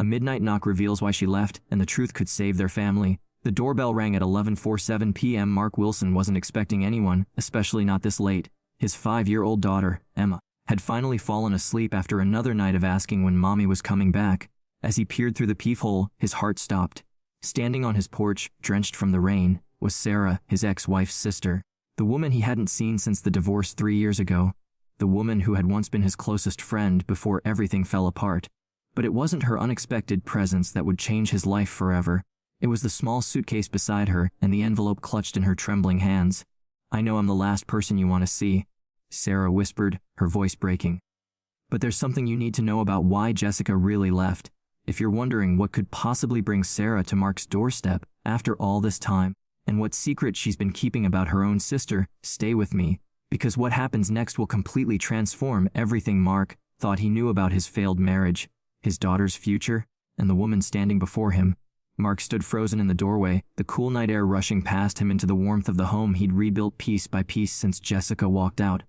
midnight knock reveals why she left, and the truth could save their family. The doorbell rang at 11:47 p.m. Mark Wilson wasn't expecting anyone, especially not this late. His 5-year-old daughter, Emma, had finally fallen asleep after another night of asking when Mommy was coming back. As he peered through the peephole, his heart stopped. Standing on his porch, drenched from the rain, was Sarah, his ex-wife's sister. The woman he hadn't seen since the divorce 3 years ago. The woman who had once been his closest friend before everything fell apart. But it wasn't her unexpected presence that would change his life forever. It was the small suitcase beside her and the envelope clutched in her trembling hands. "I know I'm the last person you want to see," Sarah whispered, her voice breaking. "But there's something you need to know about why Jessica really left. If you're wondering what could possibly bring Sarah to Mark's doorstep after all this time, and what secret she's been keeping about her own sister, stay with me, because what happens next will completely transform everything Mark thought he knew about his failed marriage, his daughter's future, and the woman standing before him." Mark stood frozen in the doorway, the cool night air rushing past him into the warmth of the home he'd rebuilt piece by piece since Jessica walked out.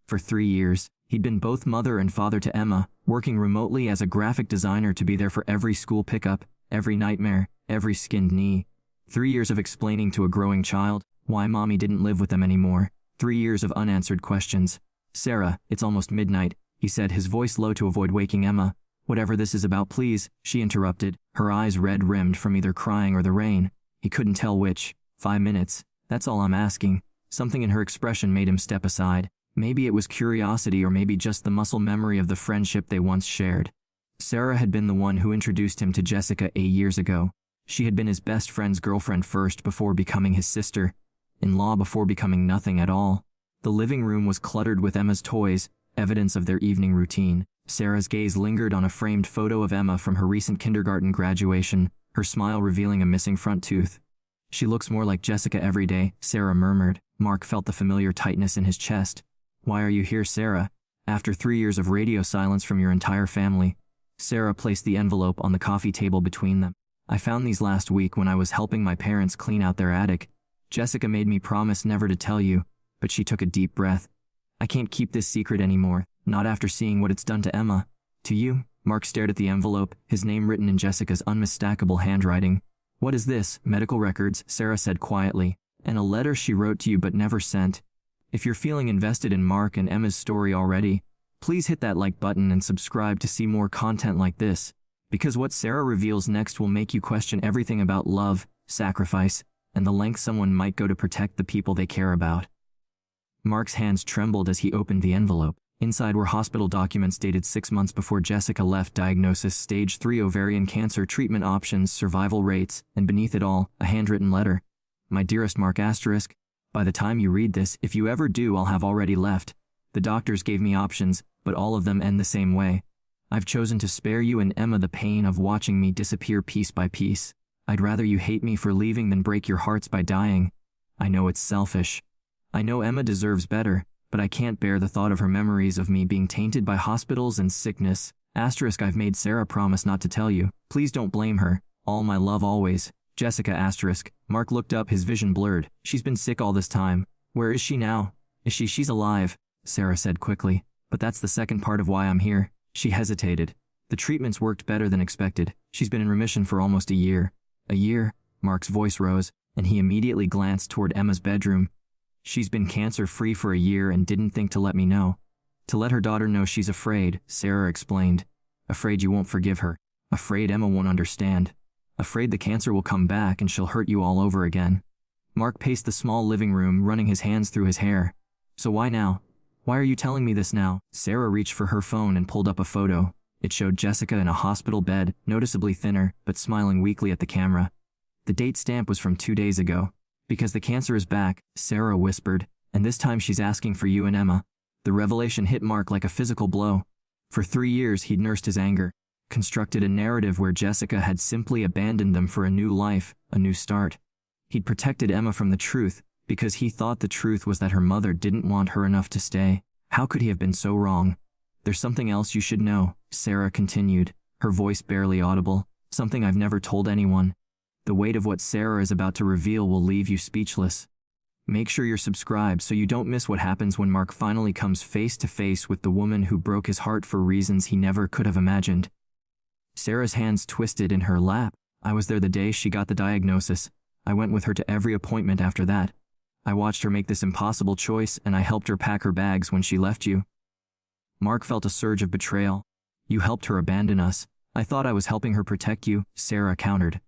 For 3 years, he'd been both mother and father to Emma, working remotely as a graphic designer to be there for every school pickup, every nightmare, every skinned knee. 3 years of explaining to a growing child why Mommy didn't live with them anymore. 3 years of unanswered questions. "Sarah, it's almost midnight," he said, his voice low to avoid waking Emma. "Whatever this is about, please," she interrupted, her eyes red-rimmed from either crying or the rain. He couldn't tell which. 5 minutes. That's all I'm asking. Something in her expression made him step aside. Maybe it was curiosity or maybe just the muscle memory of the friendship they once shared. Sarah had been the one who introduced him to Jessica 8 years ago. She had been his best friend's girlfriend first before becoming his sister-in-law before becoming nothing at all. The living room was cluttered with Emma's toys, evidence of their evening routine. Sarah's gaze lingered on a framed photo of Emma from her recent kindergarten graduation, her smile revealing a missing front tooth. "She looks more like Jessica every day," Sarah murmured. Mark felt the familiar tightness in his chest. "Why are you here, Sarah? After 3 years of radio silence from your entire family?" Sarah placed the envelope on the coffee table between them. "I found these last week when I was helping my parents clean out their attic. Jessica made me promise never to tell you, but she took a deep breath. I can't keep this secret anymore. Not after seeing what it's done to Emma." "To you?" Mark stared at the envelope, his name written in Jessica's unmistakable handwriting. "What is this?" "Medical records," Sarah said quietly, "and a letter she wrote to you but never sent. If you're feeling invested in Mark and Emma's story already, please hit that like button and subscribe to see more content like this, because what Sarah reveals next will make you question everything about love, sacrifice, and the length someone might go to protect the people they care about." Mark's hands trembled as he opened the envelope. Inside were hospital documents dated 6 months before Jessica left. Diagnosis: stage 3 ovarian cancer, treatment options, survival rates, and beneath it all, a handwritten letter. "My dearest Mark asterisk, by the time you read this, if you ever do, I'll have already left. The doctors gave me options, but all of them end the same way. I've chosen to spare you and Emma the pain of watching me disappear piece by piece. I'd rather you hate me for leaving than break your hearts by dying. I know it's selfish. I know Emma deserves better, but I can't bear the thought of her memories of me being tainted by hospitals and sickness. Asterisk, I've made Sarah promise not to tell you. Please don't blame her. All my love always. Jessica asterisk." Mark looked up, his vision blurred. "She's been sick all this time. Where is she now?" She's alive," Sarah said quickly. "But that's the second part of why I'm here." She hesitated. "The treatments worked better than expected. She's been in remission for almost a year." "A year?" Mark's voice rose, and he immediately glanced toward Emma's bedroom. "She's been cancer-free for a year and didn't think to let me know. To let her daughter know she's afraid," Sarah explained. "Afraid you won't forgive her. Afraid Emma won't understand. Afraid the cancer will come back and she'll hurt you all over again." Mark paced the small living room, running his hands through his hair. "So why now? Why are you telling me this now?" Sarah reached for her phone and pulled up a photo. It showed Jessica in a hospital bed, noticeably thinner, but smiling weakly at the camera. The date stamp was from 2 days ago. "Because the cancer is back," Sarah whispered, "and this time she's asking for you and Emma." The revelation hit Mark like a physical blow. For 3 years he'd nursed his anger, constructed a narrative where Jessica had simply abandoned them for a new life, a new start. He'd protected Emma from the truth, because he thought the truth was that her mother didn't want her enough to stay. How could he have been so wrong? "There's something else you should know," Sarah continued, her voice barely audible. "Something I've never told anyone. The weight of what Sarah is about to reveal will leave you speechless. Make sure you're subscribed so you don't miss what happens when Mark finally comes face to face with the woman who broke his heart for reasons he never could have imagined." Sarah's hands twisted in her lap. I was there the day she got the diagnosis. I went with her to every appointment after that. I watched her make this impossible choice, and I helped her pack her bags when she left you. Mark felt a surge of betrayal. You helped her abandon us. I thought I was helping her protect you, Sarah countered.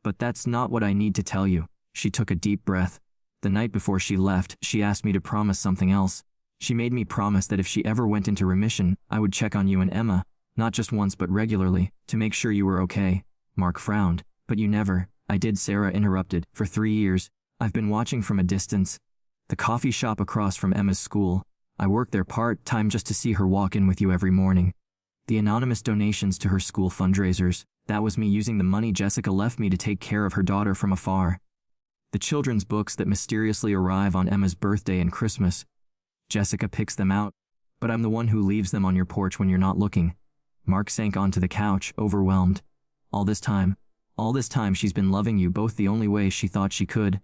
But that's not what I need to tell you. She took a deep breath. The night before she left, she asked me to promise something else. She made me promise that if she ever went into remission, I would check on you and Emma, not just once but regularly, to make sure you were okay. Mark frowned. But you never. I did, Sarah interrupted. For 3 years. I've been watching from a distance. The coffee shop across from Emma's school. I worked there part-time just to see her walk in with you every morning. The anonymous donations to her school fundraisers. That was me using the money Jessica left me to take care of her daughter from afar. The children's books that mysteriously arrive on Emma's birthday and Christmas. Jessica picks them out, but I'm the one who leaves them on your porch when you're not looking. Mark sank onto the couch, overwhelmed. All this time she's been loving you both the only way she thought she could.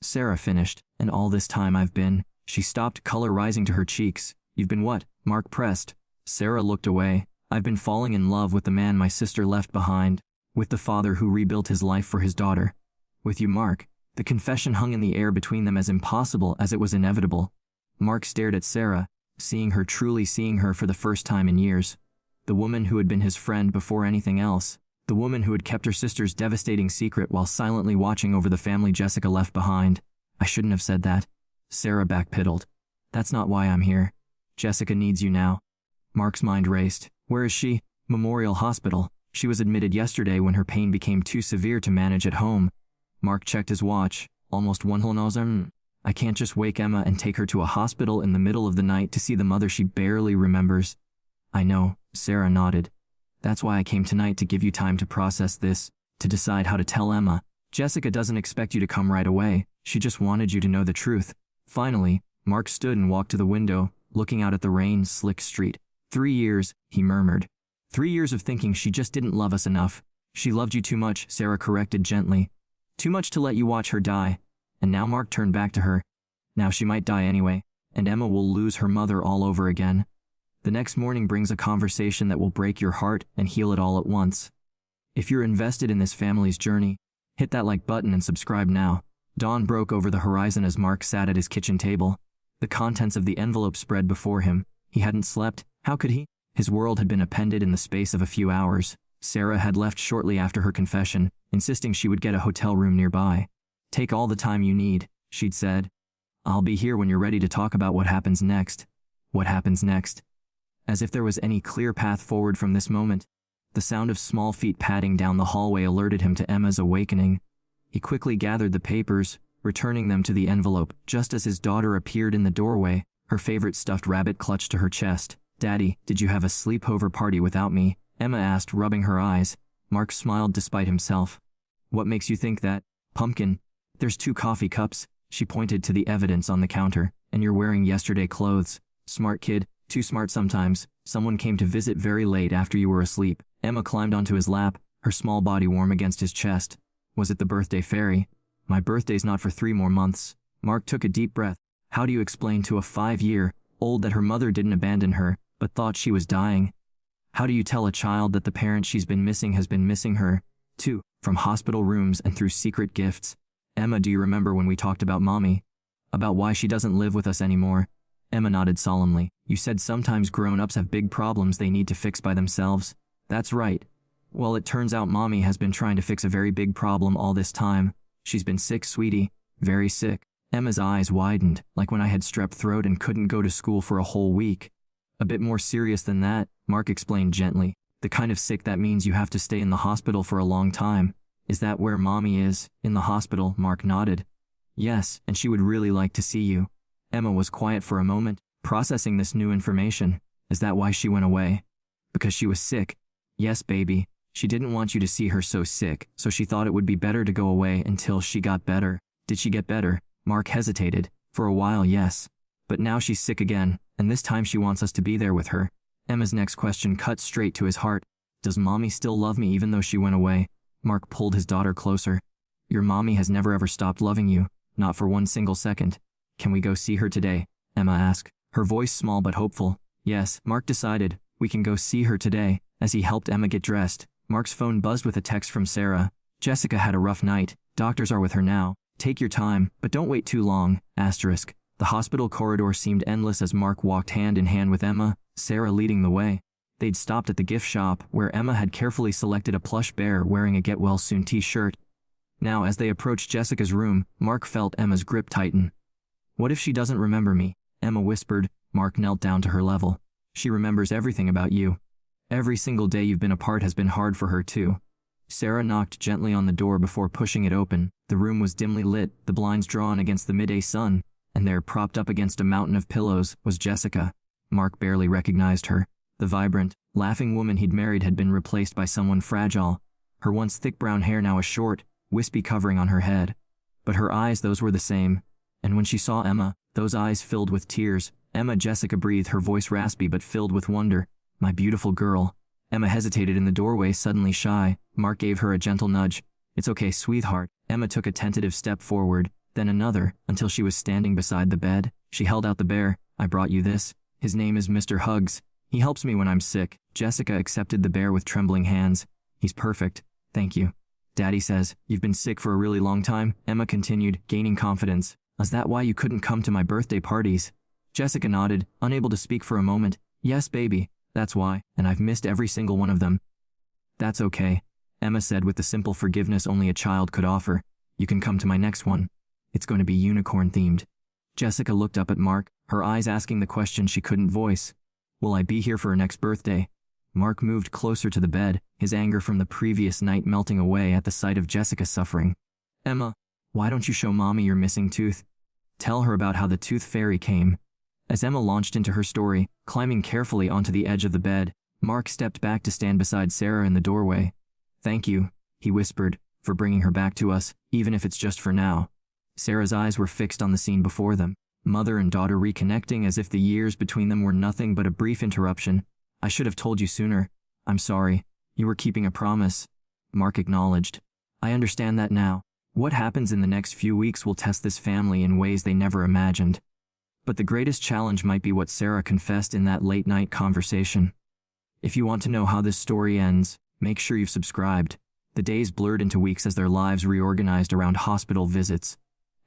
Sarah finished, and all this time I've been. She stopped, color rising to her cheeks. You've been what? Mark pressed. Sarah looked away. I've been falling in love with the man my sister left behind, with the father who rebuilt his life for his daughter. With you, Mark. The confession hung in the air between them as impossible as it was inevitable. Mark stared at Sarah, seeing her for the first time in years. The woman who had been his friend before anything else. The woman who had kept her sister's devastating secret while silently watching over the family Jessica left behind. I shouldn't have said that. Sarah backpedaled. That's not why I'm here. Jessica needs you now. Mark's mind raced. Where is she? Memorial Hospital. She was admitted yesterday when her pain became too severe to manage at home. Mark checked his watch. Almost 1:00. I can't just wake Emma and take her to a hospital in the middle of the night to see the mother she barely remembers. I know, Sarah nodded. That's why I came tonight, to give you time to process this, to decide how to tell Emma. Jessica doesn't expect you to come right away. She just wanted you to know the truth. Finally, Mark stood and walked to the window, looking out at the rain-slick street. 3 years, he murmured. 3 years of thinking she just didn't love us enough. She loved you too much, Sarah corrected gently. Too much to let you watch her die. And now Mark turned back to her. Now she might die anyway, and Emma will lose her mother all over again. The next morning brings a conversation that will break your heart and heal it all at once. If you're invested in this family's journey, hit that like button and subscribe now. Dawn broke over the horizon as Mark sat at his kitchen table. The contents of the envelope spread before him. He hadn't slept. How could he? His world had been upended in the space of a few hours. Sarah had left shortly after her confession, insisting she would get a hotel room nearby. Take all the time you need, she'd said. I'll be here when you're ready to talk about what happens next. What happens next? As if there was any clear path forward from this moment, the sound of small feet padding down the hallway alerted him to Emma's awakening. He quickly gathered the papers, returning them to the envelope just as his daughter appeared in the doorway, her favorite stuffed rabbit clutched to her chest. Daddy, did you have a sleepover party without me? Emma asked, rubbing her eyes. Mark smiled despite himself. What makes you think that? Pumpkin. There's 2 coffee cups. She pointed to the evidence on the counter. And you're wearing yesterday clothes. Smart kid. Too smart sometimes. Someone came to visit very late after you were asleep. Emma climbed onto his lap, her small body warm against his chest. Was it the birthday fairy? My birthday's not for 3 more months. Mark took a deep breath. How do you explain to a 5-year-old that her mother didn't abandon her, but thought she was dying? How do you tell a child that the parent she's been missing has been missing her, too, from hospital rooms and through secret gifts? Emma, do you remember when we talked about Mommy? About why she doesn't live with us anymore? Emma nodded solemnly. You said sometimes grown-ups have big problems they need to fix by themselves. That's right. Well, it turns out Mommy has been trying to fix a very big problem all this time. She's been sick, sweetie. Very sick. Emma's eyes widened, like when I had strep throat and couldn't go to school for a whole week. A bit more serious than that, Mark explained gently. The kind of sick that means you have to stay in the hospital for a long time. Is that where Mommy is? In the hospital? Mark nodded. Yes, and she would really like to see you. Emma was quiet for a moment, processing this new information. Is that why she went away? Because she was sick? Yes, baby. She didn't want you to see her so sick, so she thought it would be better to go away until she got better. Did she get better? Mark hesitated. For a while, yes. But now she's sick again, and this time she wants us to be there with her. Emma's next question cut straight to his heart. Does Mommy still love me even though she went away? Mark pulled his daughter closer. Your Mommy has never ever stopped loving you, not for one single second. Can we go see her today? Emma asked, her voice small but hopeful. Yes, Mark decided. We can go see her today. As he helped Emma get dressed, Mark's phone buzzed with a text from Sarah. Jessica had a rough night. Doctors are with her now. Take your time, but don't wait too long. Asterisk. The hospital corridor seemed endless as Mark walked hand in hand with Emma, Sarah leading the way. They'd stopped at the gift shop, where Emma had carefully selected a plush bear wearing a get-well-soon t-shirt. Now, as they approached Jessica's room, Mark felt Emma's grip tighten. What if she doesn't remember me? Emma whispered. Mark knelt down to her level. She remembers everything about you. Every single day you've been apart has been hard for her too. Sarah knocked gently on the door before pushing it open. The room was dimly lit, the blinds drawn against the midday sun, and there, propped up against a mountain of pillows, was Jessica. Mark barely recognized her. The vibrant, laughing woman he'd married had been replaced by someone fragile, her once thick brown hair now a short, wispy covering on her head. But her eyes, those were the same. And when she saw Emma, those eyes filled with tears. Emma, Jessica breathed, her voice raspy but filled with wonder. My beautiful girl. Emma hesitated in the doorway, suddenly shy. Mark gave her a gentle nudge. It's okay, sweetheart. Emma took a tentative step forward, then another, until she was standing beside the bed. She held out the bear. I brought you this. His name is Mr. Hugs. He helps me when I'm sick. Jessica accepted the bear with trembling hands. He's perfect. Thank you. Daddy says, you've been sick for a really long time, Emma continued, gaining confidence. Is that why you couldn't come to my birthday parties? Jessica nodded, unable to speak for a moment. Yes, baby, that's why, and I've missed every single one of them. That's okay, Emma said with the simple forgiveness only a child could offer. You can come to my next one. It's going to be unicorn-themed. Jessica looked up at Mark, her eyes asking the question she couldn't voice. Will I be here for her next birthday? Mark moved closer to the bed, his anger from the previous night melting away at the sight of Jessica suffering. Emma, why don't you show Mommy your missing tooth? Tell her about how the tooth fairy came. As Emma launched into her story, climbing carefully onto the edge of the bed, Mark stepped back to stand beside Sarah in the doorway. Thank you, he whispered, for bringing her back to us, even if it's just for now. Sarah's eyes were fixed on the scene before them, mother and daughter reconnecting as if the years between them were nothing but a brief interruption. I should have told you sooner. I'm sorry. You were keeping a promise. Mark acknowledged. I understand that now. What happens in the next few weeks will test this family in ways they never imagined. But the greatest challenge might be what Sarah confessed in that late-night conversation. If you want to know how this story ends, make sure you've subscribed. The days blurred into weeks as their lives reorganized around hospital visits.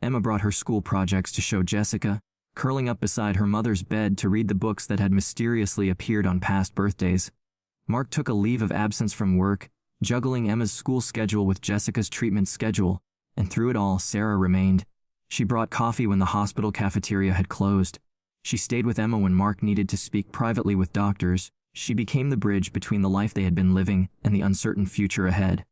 Emma brought her school projects to show Jessica, curling up beside her mother's bed to read the books that had mysteriously appeared on past birthdays. Mark took a leave of absence from work, juggling Emma's school schedule with Jessica's treatment schedule, and through it all, Sarah remained. She brought coffee when the hospital cafeteria had closed. She stayed with Emma when Mark needed to speak privately with doctors. She became the bridge between the life they had been living and the uncertain future ahead.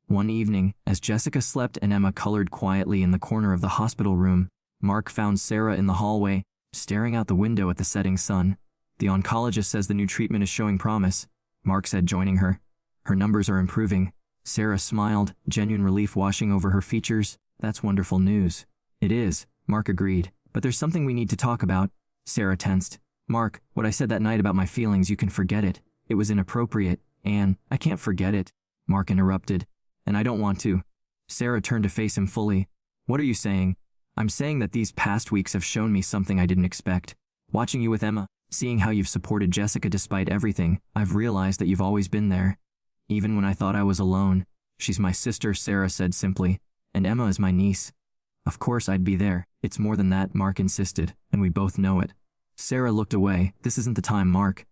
One evening, as Jessica slept and Emma colored quietly in the corner of the hospital room, Mark found Sarah in the hallway, staring out the window at the setting sun. The oncologist says the new treatment is showing promise, Mark said, joining her. Her numbers are improving. Sarah smiled, genuine relief washing over her features. That's wonderful news. It is, Mark agreed, but there's something we need to talk about. Sarah tensed. Mark, what I said that night about my feelings, you can forget it. It was inappropriate, and I can't forget it. Mark interrupted. And I don't want to. Sarah turned to face him fully. What are you saying? I'm saying that these past weeks have shown me something I didn't expect. Watching you with Emma, seeing how you've supported Jessica despite everything, I've realized that you've always been there. Even when I thought I was alone. She's my sister, Sarah said simply, and Emma is my niece. Of course I'd be there. It's more than that, Mark insisted, and we both know it. Sarah looked away. This isn't the time, Mark.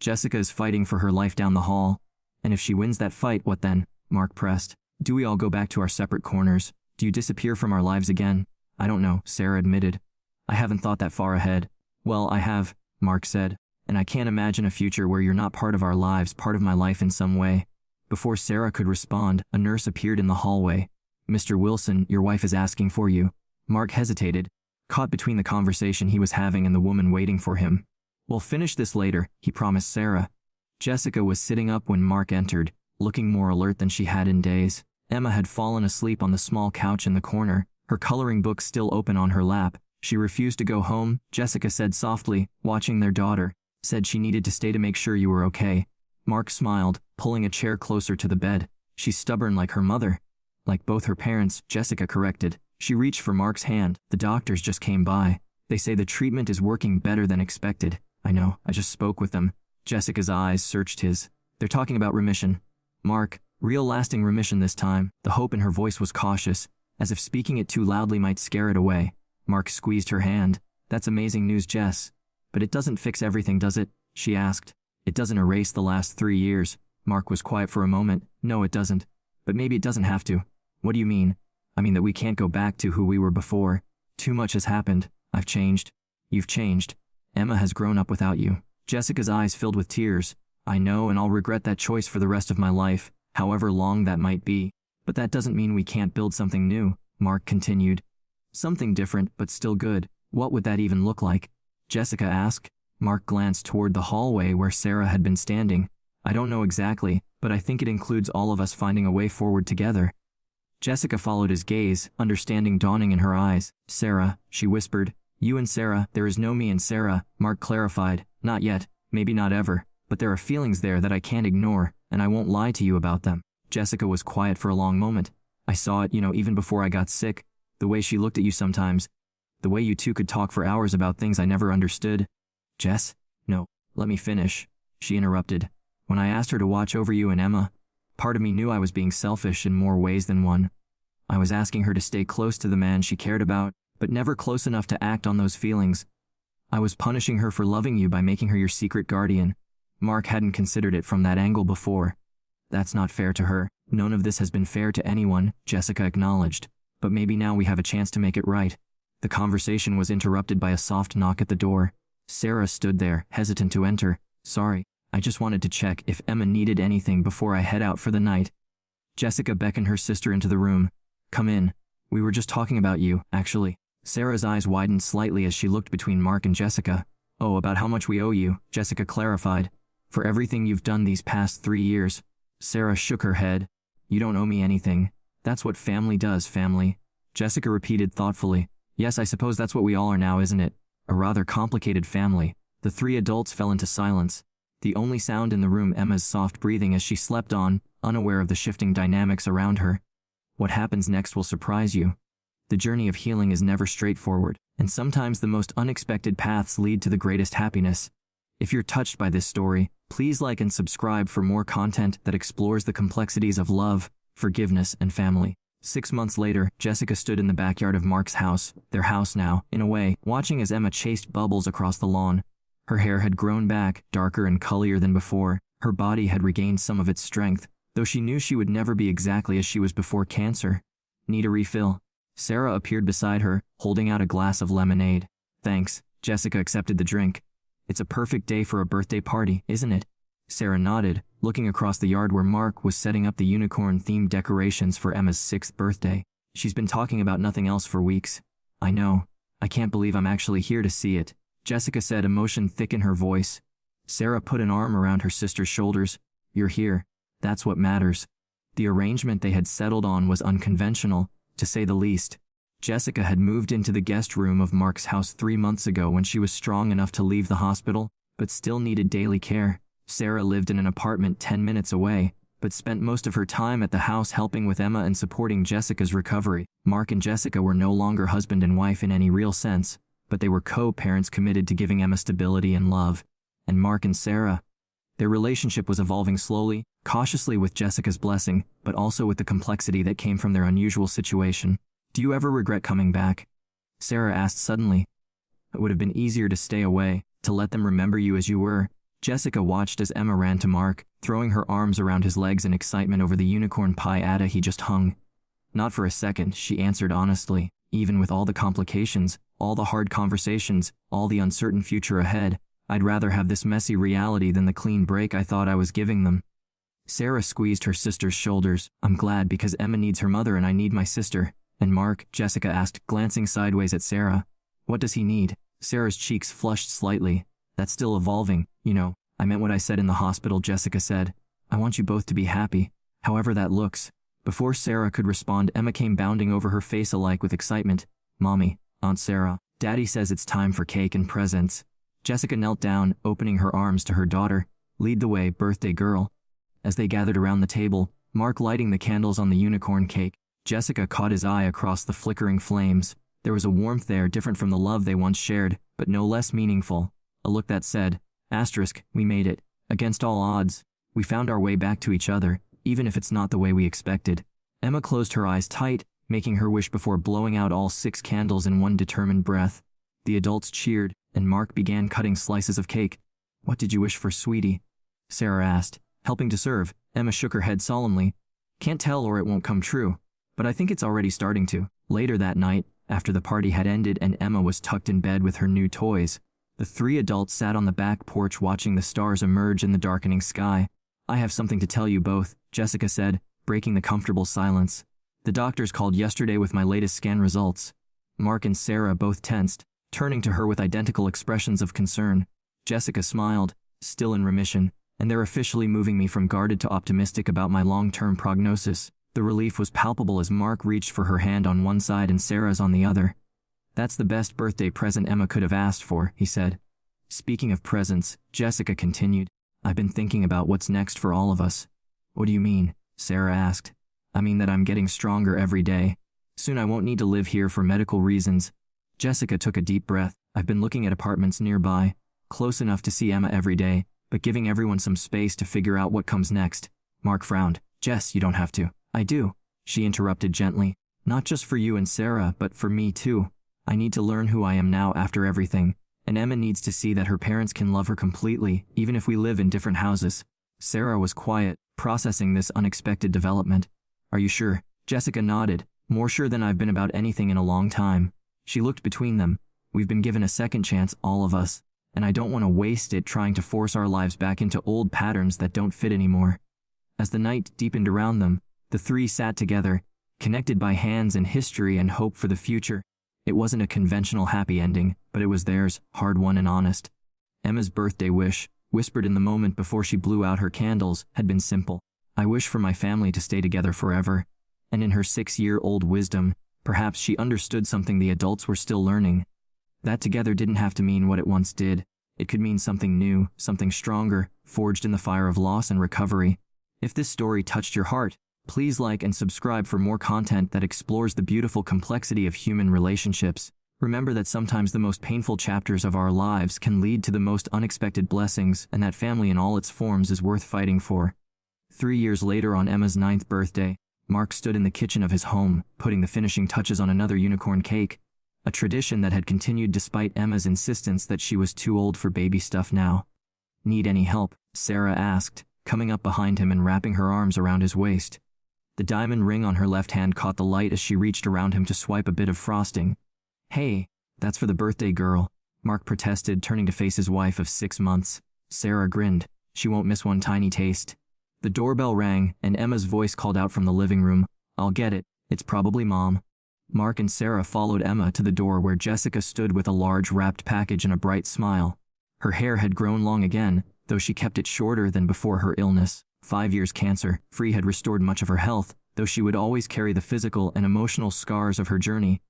Jessica is fighting for her life down the hall. And if she wins that fight, what then? Mark pressed. Do we all go back to our separate corners? Do you disappear from our lives again? I don't know, Sarah admitted. I haven't thought that far ahead. Well, I have, Mark said, and I can't imagine a future where you're not part of our lives, part of my life in some way. Before Sarah could respond, a nurse appeared in the hallway. Mr. Wilson, your wife is asking for you. Mark hesitated, caught between the conversation he was having and the woman waiting for him. We'll finish this later, he promised Sarah. Jessica was sitting up when Mark entered, looking more alert than she had in days. Emma had fallen asleep on the small couch in the corner, her coloring book still open on her lap. She refused to go home, Jessica said softly, watching their daughter. Said she needed to stay to make sure you were okay. Mark smiled, pulling a chair closer to the bed. She's stubborn like her mother. Like both her parents, Jessica corrected. She reached for Mark's hand. The doctors just came by. They say the treatment is working better than expected. I know, I just spoke with them. Jessica's eyes searched his. They're talking about remission. Mark, real lasting remission this time. The hope in her voice was cautious, as if speaking it too loudly might scare it away. Mark squeezed her hand. That's amazing news, Jess. But it doesn't fix everything, does it? She asked. It doesn't erase the last 3 years. Mark was quiet for a moment. No, it doesn't. But maybe it doesn't have to. What do you mean? I mean that we can't go back to who we were before. Too much has happened. I've changed. You've changed. Emma has grown up without you. Jessica's eyes filled with tears. I know, and I'll regret that choice for the rest of my life, however long that might be. But that doesn't mean we can't build something new, Mark continued. Something different, but still good. What would that even look like? Jessica asked. Mark glanced toward the hallway where Sarah had been standing. I don't know exactly, but I think it includes all of us finding a way forward together. Jessica followed his gaze, understanding dawning in her eyes. Sarah, she whispered. You and Sarah, there is no me and Sarah, Mark clarified. Not yet, maybe not ever, but there are feelings there that I can't ignore, and I won't lie to you about them. Jessica was quiet for a long moment. I saw it, even before I got sick. The way she looked at you sometimes. The way you two could talk for hours about things I never understood. Jess? No, let me finish. She interrupted. When I asked her to watch over you and Emma, part of me knew I was being selfish in more ways than one. I was asking her to stay close to the man she cared about, but never close enough to act on those feelings. I was punishing her for loving you by making her your secret guardian. Mark hadn't considered it from that angle before. That's not fair to her. None of this has been fair to anyone, Jessica acknowledged. But maybe now we have a chance to make it right. The conversation was interrupted by a soft knock at the door. Sarah stood there, hesitant to enter. Sorry, I just wanted to check if Emma needed anything before I head out for the night. Jessica beckoned her sister into the room. Come in. We were just talking about you, actually. Sarah's eyes widened slightly as she looked between Mark and Jessica. Oh, about how much we owe you, Jessica clarified. For everything you've done these past 3 years. Sarah shook her head. You don't owe me anything. That's what family does, family. Jessica repeated thoughtfully. Yes, I suppose that's what we all are now, isn't it? A rather complicated family. The 3 adults fell into silence. The only sound in the room Emma's soft breathing as she slept on, unaware of the shifting dynamics around her. What happens next will surprise you. The journey of healing is never straightforward, and sometimes the most unexpected paths lead to the greatest happiness. If you're touched by this story, please like and subscribe for more content that explores the complexities of love, forgiveness, and family. 6 months later, Jessica stood in the backyard of Mark's house, their house now, in a way, watching as Emma chased Bubbles across the lawn. Her hair had grown back, darker and cullier than before. Her body had regained some of its strength, though she knew she would never be exactly as she was before cancer. Need a refill? Sarah appeared beside her, holding out a glass of lemonade. Thanks, Jessica accepted the drink. It's a perfect day for a birthday party, isn't it? Sarah nodded, looking across the yard where Mark was setting up the unicorn-themed decorations for Emma's 6th birthday. She's been talking about nothing else for weeks. I know. I can't believe I'm actually here to see it, Jessica said, emotion thick in her voice. Sarah put an arm around her sister's shoulders. You're here. That's what matters. The arrangement they had settled on was unconventional, to say the least. Jessica had moved into the guest room of Mark's house 3 months ago when she was strong enough to leave the hospital, but still needed daily care. Sarah lived in an apartment 10 minutes away, but spent most of her time at the house helping with Emma and supporting Jessica's recovery. Mark and Jessica were no longer husband and wife in any real sense, but they were co-parents committed to giving Emma stability and love. And Mark and Sarah, their relationship was evolving slowly, cautiously with Jessica's blessing, but also with the complexity that came from their unusual situation. Do you ever regret coming back? Sarah asked suddenly. It would have been easier to stay away, to let them remember you as you were. Jessica watched as Emma ran to Mark, throwing her arms around his legs in excitement over the unicorn pie Ada he just hung. Not for a second, she answered honestly. Even with all the complications, all the hard conversations, all the uncertain future ahead, I'd rather have this messy reality than the clean break I thought I was giving them. Sarah squeezed her sister's shoulders. I'm glad because Emma needs her mother and I need my sister. And Mark, Jessica asked, glancing sideways at Sarah. What does he need? Sarah's cheeks flushed slightly. That's still evolving, I meant what I said in the hospital, Jessica said. I want you both to be happy, however that looks. Before Sarah could respond, Emma came bounding over her face alike with excitement. Mommy, Aunt Sarah, Daddy says it's time for cake and presents. Jessica knelt down, opening her arms to her daughter. Lead the way, birthday girl. As they gathered around the table, Mark lighting the candles on the unicorn cake, Jessica caught his eye across the flickering flames. There was a warmth there different from the love they once shared, but no less meaningful. A look that said, *, we made it. Against all odds, we found our way back to each other, even if it's not the way we expected. Emma closed her eyes tight, making her wish before blowing out all 6 candles in one determined breath. The adults cheered, and Mark began cutting slices of cake. "What did you wish for, sweetie?" Sarah asked. Helping to serve, Emma shook her head solemnly. "Can't tell or it won't come true, but I think it's already starting to." Later that night, after the party had ended and Emma was tucked in bed with her new toys, the 3 adults sat on the back porch watching the stars emerge in the darkening sky. "I have something to tell you both," Jessica said, breaking the comfortable silence. "The doctors called yesterday with my latest scan results." Mark and Sarah both tensed, turning to her with identical expressions of concern. Jessica smiled, "Still in remission, and they're officially moving me from guarded to optimistic about my long-term prognosis." The relief was palpable as Mark reached for her hand on one side and Sarah's on the other. "That's the best birthday present Emma could have asked for," he said. "Speaking of presents," Jessica continued, "I've been thinking about what's next for all of us." "What do you mean?" Sarah asked. "I mean that I'm getting stronger every day. Soon I won't need to live here for medical reasons." Jessica took a deep breath. "I've been looking at apartments nearby, close enough to see Emma every day, but giving everyone some space to figure out what comes next." Mark frowned. "Jess, you don't have to." "I do," she interrupted gently. "Not just for you and Sarah, but for me too. I need to learn who I am now after everything, and Emma needs to see that her parents can love her completely, even if we live in different houses." Sarah was quiet, processing this unexpected development. "Are you sure?" Jessica nodded, "More sure than I've been about anything in a long time." She looked between them. "We've been given a second chance, all of us, and I don't want to waste it trying to force our lives back into old patterns that don't fit anymore." As the night deepened around them, the 3 sat together, connected by hands and history and hope for the future. It wasn't a conventional happy ending, but it was theirs, hard-won and honest. Emma's birthday wish, whispered in the moment before she blew out her candles, had been simple. "I wish for my family to stay together forever." And in her 6-year-old wisdom, perhaps she understood something the adults were still learning. That together didn't have to mean what it once did. It could mean something new, something stronger, forged in the fire of loss and recovery. If this story touched your heart, please like and subscribe for more content that explores the beautiful complexity of human relationships. Remember that sometimes the most painful chapters of our lives can lead to the most unexpected blessings, and that family in all its forms is worth fighting for. 3 years later, on Emma's 9th birthday, Mark stood in the kitchen of his home, putting the finishing touches on another unicorn cake, a tradition that had continued despite Emma's insistence that she was too old for baby stuff now. "Need any help?" Sarah asked, coming up behind him and wrapping her arms around his waist. The diamond ring on her left hand caught the light as she reached around him to swipe a bit of frosting. "Hey, that's for the birthday girl," Mark protested, turning to face his wife of 6 months. Sarah grinned. "She won't miss one tiny taste." The doorbell rang, and Emma's voice called out from the living room. "I'll get it. It's probably Mom." Mark and Sarah followed Emma to the door where Jessica stood with a large wrapped package and a bright smile. Her hair had grown long again, though she kept it shorter than before her illness. 5 years cancer-free had restored much of her health, though she would always carry the physical and emotional scars of her journey.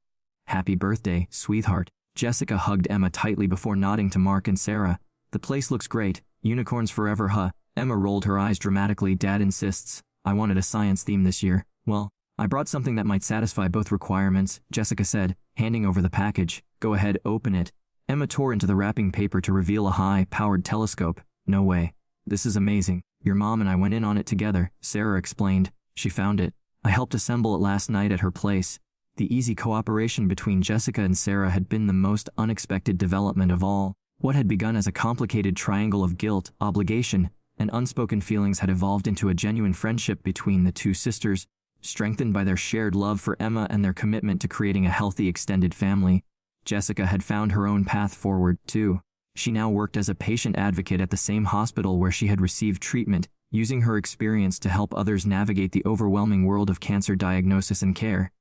"Happy birthday, sweetheart." Jessica hugged Emma tightly before nodding to Mark and Sarah. "The place looks great. Unicorns forever, huh?" Emma rolled her eyes dramatically. "Dad insists. I wanted a science theme this year." "Well, I brought something that might satisfy both requirements," Jessica said, handing over the package. "Go ahead, open it." Emma tore into the wrapping paper to reveal a high-powered telescope. "No way. This is amazing. Your mom and I went in on it together," Sarah explained. "She found it. I helped assemble it last night at her place." The easy cooperation between Jessica and Sarah had been the most unexpected development of all. What had begun as a complicated triangle of guilt, obligation, and unspoken feelings had evolved into a genuine friendship between the 2 sisters, strengthened by their shared love for Emma and their commitment to creating a healthy extended family. Jessica had found her own path forward, too. She now worked as a patient advocate at the same hospital where she had received treatment, using her experience to help others navigate the overwhelming world of cancer diagnosis and care.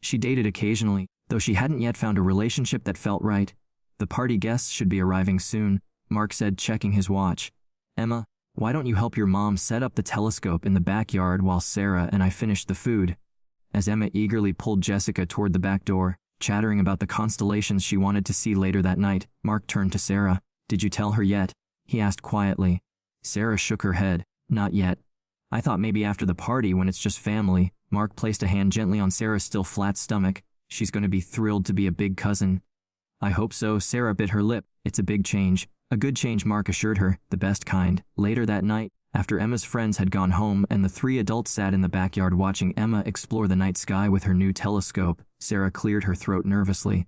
She dated occasionally, though she hadn't yet found a relationship that felt right. "The party guests should be arriving soon," Mark said, checking his watch. "Emma, why don't you help your mom set up the telescope in the backyard while Sarah and I finish the food?" As Emma eagerly pulled Jessica toward the back door, chattering about the constellations she wanted to see later that night, Mark turned to Sarah. "Did you tell her yet?" he asked quietly. Sarah shook her head. "Not yet. I thought maybe after the party when it's just family." Mark placed a hand gently on Sarah's still flat stomach. "She's going to be thrilled to be a big cousin." "I hope so." Sarah bit her lip. "It's a big change." "A good change," Mark assured her, "the best kind." Later that night, After Emma's friends had gone home and the three adults sat in the backyard watching Emma explore the night sky with her new telescope, Sarah cleared her throat nervously.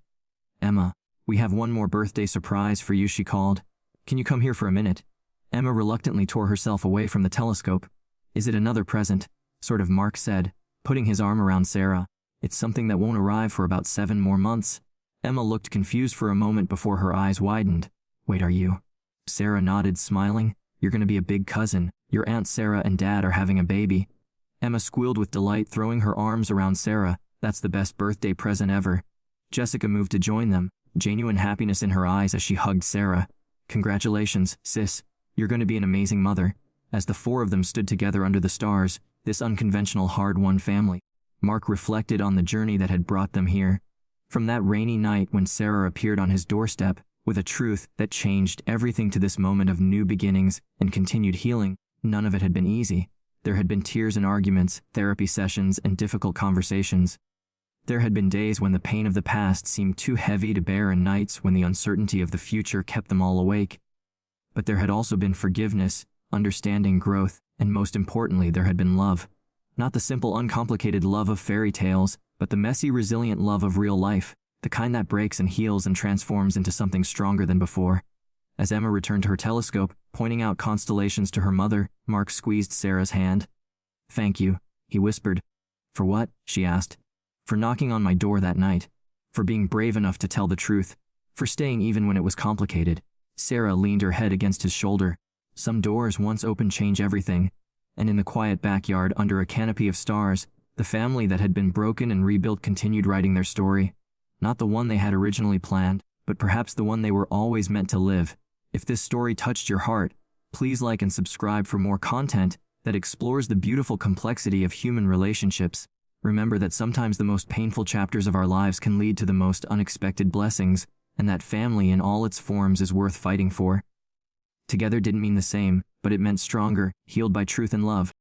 "Emma, we have one more birthday surprise for you," she called. "Can you come here for a minute?" Emma reluctantly tore herself away from the telescope. "Is it another present?" sort of, Mark said, putting his arm around Sarah. "It's something that won't arrive for about 7 more months. Emma looked confused for a moment before her eyes widened. "Wait, are you?" Sarah nodded, smiling. "You're going to be a big cousin. Your Aunt Sarah and Dad are having a baby." Emma squealed with delight, throwing her arms around Sarah. "That's the best birthday present ever." Jessica moved to join them, genuine happiness in her eyes as she hugged Sarah. "Congratulations, sis. You're going to be an amazing mother." As the four of them stood together under the stars, this unconventional, hard-won family, Mark reflected on the journey that had brought them here. From that rainy night when Sarah appeared on his doorstep, with a truth that changed everything, to this moment of new beginnings and continued healing, none of it had been easy. There had been tears and arguments, therapy sessions, and difficult conversations. There had been days when the pain of the past seemed too heavy to bear, and nights when the uncertainty of the future kept them all awake. But there had also been forgiveness, understanding, growth, and most importantly, there had been love. Not the simple, uncomplicated love of fairy tales, but the messy, resilient love of real life, the kind that breaks and heals and transforms into something stronger than before. As Emma returned to her telescope, pointing out constellations to her mother, Mark squeezed Sarah's hand. "Thank you," he whispered. "For what?" she asked. "For knocking on my door that night. For being brave enough to tell the truth. For staying even when it was complicated." Sarah leaned her head against his shoulder. Some doors once open change everything. And in the quiet backyard, under a canopy of stars, the family that had been broken and rebuilt continued writing their story. Not the one they had originally planned, but perhaps the one they were always meant to live. If this story touched your heart, please like and subscribe for more content that explores the beautiful complexity of human relationships. Remember that sometimes the most painful chapters of our lives can lead to the most unexpected blessings, and that family in all its forms is worth fighting for. Together didn't mean the same, but it meant stronger, healed by truth and love.